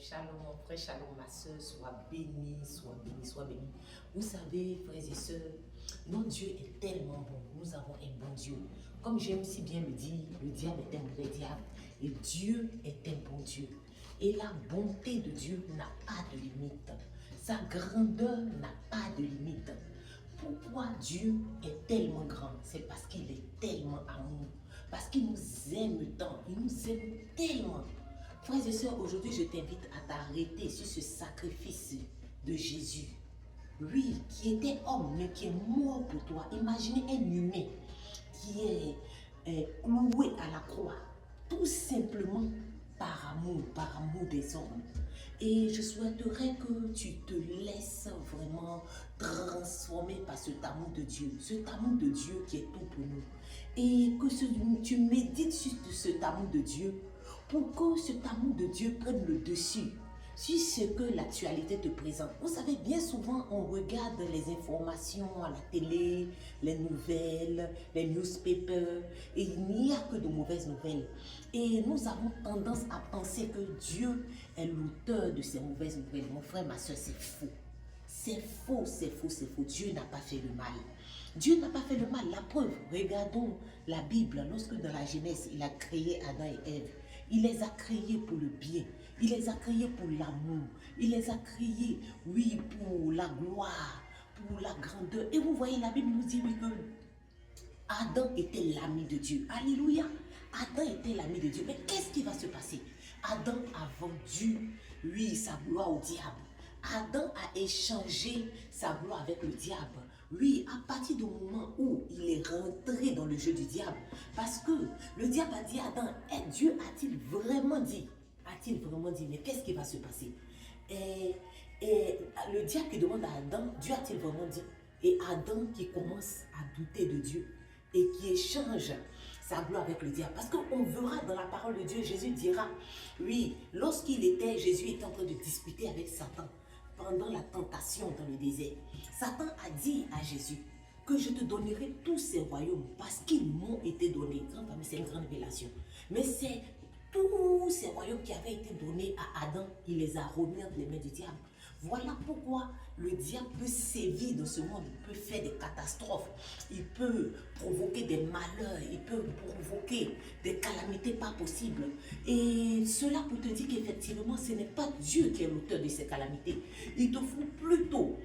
Shalom mon frère, shalom ma soeur, sois béni, sois béni, sois béni. Vous savez, frères et sœurs, notre Dieu est tellement bon. Nous avons un bon Dieu. Comme j'aime si bien le dire, le diable est un mauvais diable et Dieu est un bon Dieu. Et la bonté de Dieu n'a pas de limite. Sa grandeur n'a pas de limite. Pourquoi Dieu est tellement grand? C'est parce qu'il est tellement amour. Parce qu'il nous aime tant. Il nous aime tellement. Frères et sœurs, aujourd'hui, je t'invite à t'arrêter sur ce sacrifice de Jésus. Lui, qui était homme, mais qui est mort pour toi. Imaginez un humain qui est cloué à la croix. Tout simplement par amour des hommes. Et je souhaiterais que tu te laisses vraiment transformer par cet amour de Dieu. Cet amour de Dieu qui est tout pour nous. Et que tu médites sur cet amour de Dieu pour que cet amour de Dieu prenne le dessus sur ce que l'actualité te présente. Vous savez, bien souvent, on regarde les informations à la télé, les nouvelles, les newspapers, et il n'y a que de mauvaises nouvelles. Et nous avons tendance à penser que Dieu est l'auteur de ces mauvaises nouvelles. Mon frère, ma soeur, c'est faux. C'est faux, c'est faux, c'est faux. Dieu n'a pas fait le mal. Dieu n'a pas fait le mal. La preuve, regardons la Bible. Lorsque dans la Genèse, il a créé Adam et Ève, il les a créés pour le bien. Il les a créés pour l'amour. Il les a créés, oui, pour la gloire, pour la grandeur. Et vous voyez, la Bible nous dit oui, que Adam était l'ami de Dieu. Alléluia. Adam était l'ami de Dieu. Mais qu'est-ce qui va se passer? Adam a vendu, oui, sa gloire au diable. Adam a échangé sa gloire avec le diable. Oui, à partir du moment où il est rentré dans le jeu du diable. Parce que le diable a dit à Adam, Dieu a-t-il vraiment dit? A-t-il vraiment dit? Mais qu'est-ce qui va se passer? Et le diable qui demande à Adam, Dieu a-t-il vraiment dit? Et Adam qui commence à douter de Dieu et qui échange sa gloire avec le diable. Parce qu'on verra dans la parole de Dieu, Jésus dira, oui, Jésus était en train de discuter avec Satan pendant la tentation dans le désert. Satan a dit à Jésus que je te donnerai tous ces royaumes parce qu'ils m'ont été donnés. C'est une grande révélation. Mais c'est tous ces royaumes qui avaient été donnés à Adam, il les a remis entre les mains du diable. Voilà pourquoi le diable peut sévir dans ce monde, il peut faire des catastrophes, il peut provoquer des malheurs, il peut provoquer des calamités pas possibles. Et cela pour te dire qu'effectivement, ce n'est pas Dieu qui est l'auteur de ces calamités. Il te faut plutôt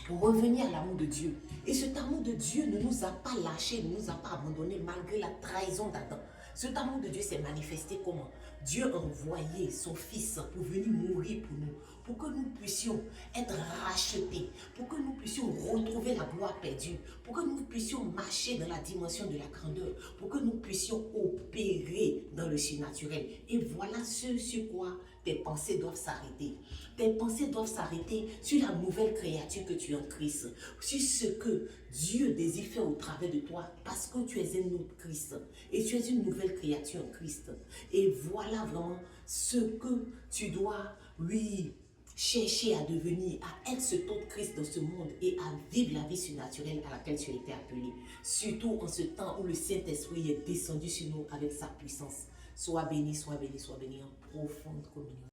revenir à l'amour de Dieu. Et cet amour de Dieu ne nous a pas lâchés, ne nous a pas abandonnés malgré la trahison d'Adam. Cet amour de Dieu s'est manifesté comment? Dieu a envoyé son Fils pour venir mourir pour nous, pour que nous puissions être rachetés, pour que nous puissions retrouver la gloire perdue, pour que nous puissions marcher dans la dimension de la grandeur, pour que nous puissions opérer dans le surnaturel. Et voilà ce sur quoi tes pensées doivent s'arrêter. Tes pensées doivent s'arrêter sur la nouvelle créature que tu es en Christ, sur ce que Dieu désire faire au travers de toi, parce que tu es un autre Christ et tu es une nouvelle créature en Christ. Et voilà vraiment ce que tu dois, oui, chercher à devenir, à être cet autre Christ dans ce monde et à vivre la vie surnaturelle à laquelle tu as été appelé. Surtout en ce temps où le Saint-Esprit est descendu sur nous avec sa puissance. Sois béni en profonde communion.